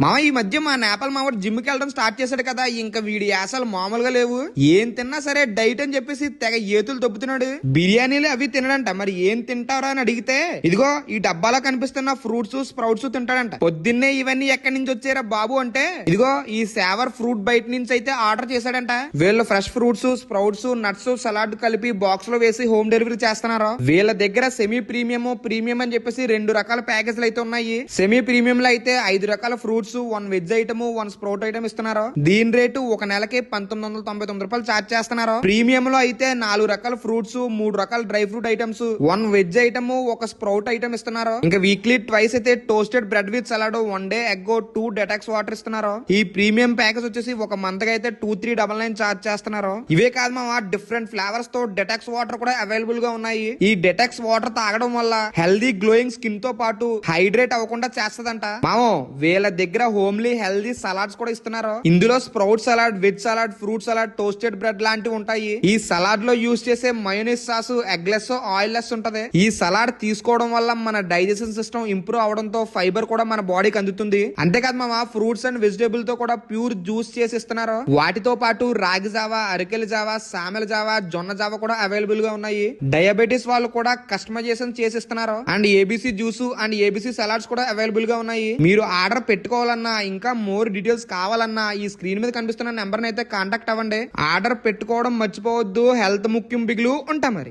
మామ ఈ మధ్య మా నేపాల్ మావాడు జిమ్ కి వెళ్ళడం స్టార్ట్ చేశాడు కదా, ఇంకా వీడి యాసలు మామూలుగా లేవు. ఏం తిన్నా సరే డైట్ అని చెప్పేసి తెగ ఏతులు దొబ్బుతున్నాడు. బిర్యానీలు అవి తినడంట. మరి ఏం తింటారా అని అడిగితే ఇదిగో ఈ డబ్బాలో కనిపిస్తున్న ఫ్రూట్స్ స్ప్రౌట్స్ తింటాడంట. పొద్దున్నే ఇవన్నీ ఎక్కడి నుంచి వచ్చారా బాబు అంటే ఇదిగో ఈ సేవర్ ఫ్రూట్ బయట నుంచి అయితే ఆర్డర్ చేశాడంట. వీళ్ళు fresh fruits sprouts nuts salad కలిపి బాక్స్ లో వేసి హోమ్ డెలివరీ చేస్తున్నారు. వీళ్ళ దగ్గర సెమీ ప్రీమియం అని చెప్పేసి 2 రకాల ప్యాకేజ్లు అయితే ఉన్నాయి. సెమీ ప్రీమియం లో అయితే 5 రకాల fruits 1 veg item 1 sprout item ఇస్తున్నారు. దీని రేటు ఒక నెలకి 1999 రూపాయలు చార్జ్ చేస్తున్నారు. ప్రీమియం లో అయితే 4 రకాల ఫ్రూట్స్ 3 రకాల dry fruit items 1 veg item 1 sprout item ఇస్తున్నారు. ఇంకా వీక్లీ ట్వైస్ అయితే toasted bread with salad 1 day egg 2 detox water ఇస్తున్నారు. ఈ ప్రీమియం ప్యాకేజ్ వచ్చేసి ఒక మంత్ కి అయితే 2399 చార్జ్ చేస్తున్నారు. ఇవే కాదు మా డిఫరెంట్ ఫ్లేవర్స్ తో డెటాక్స్ వాటర్ కూడా అవైలబుల్ గా ఉన్నాయి. ఈ డెటాక్స్ వాటర్ తాగడం వల్ల హెల్దీ గ్లోయింగ్ స్కిన్ తో పాటు హైడ్రేట్ అవ్వకుండా చేస్తదంట. మామో వీళ్ళ దగ్గర హోమ్లీ హెల్దీ సలాడ్స్ కూడా ఇస్తున్నారు. ఇందులో sprout salad veg salad fruit salad toasted bread లాంటివి ఉంటాయి. ఈ సలాడ్ లో యూజ్ చేసే mayonnaise sauce egg less oil less ఉంటది. ఈ సలాడ్ తీసుకోవడం వల్ల మన డైజెషన్ సిస్టమ్ ఇంప్రూవ్ అవడంతో ఫైబర్ కూడా మన బాడీకి అందుతుంది. అంతేకాదు మామ ఫ్రూట్స్ అండ్ వెజిటేబుల్ తో కూడా ప్యూర్ జ్యూస్ చేసి ఇస్తున్నారు. వాటితో పాటు రాగి జావా అరికెల జావా సామెల జావా జొన్న జావా కూడా అవైలబుల్ గా ఉన్నాయి. డయాబెటీస్ వాళ్ళు కూడా కస్టమైజేషన్ చేసి ఇస్తున్నారు. And ABC juice and ABC salads కూడా అవైలబుల్ గా ఉన్నాయి. మీరు ఆర్డర్ పెట్టుకోవాలన్నా ఇంకా మోర్ డీటెయిల్స్ కావాలన్నా ఈ స్క్రీన్ మీద కనిపిస్తున్న నెంబర్ అయితే కాంటాక్ట్ అవ్వండి. ఆర్డర్ పెట్టుకోవడం మర్చిపోవద్దు. హెల్త్ ముఖ్యం బిగులు ఉంటా మరి.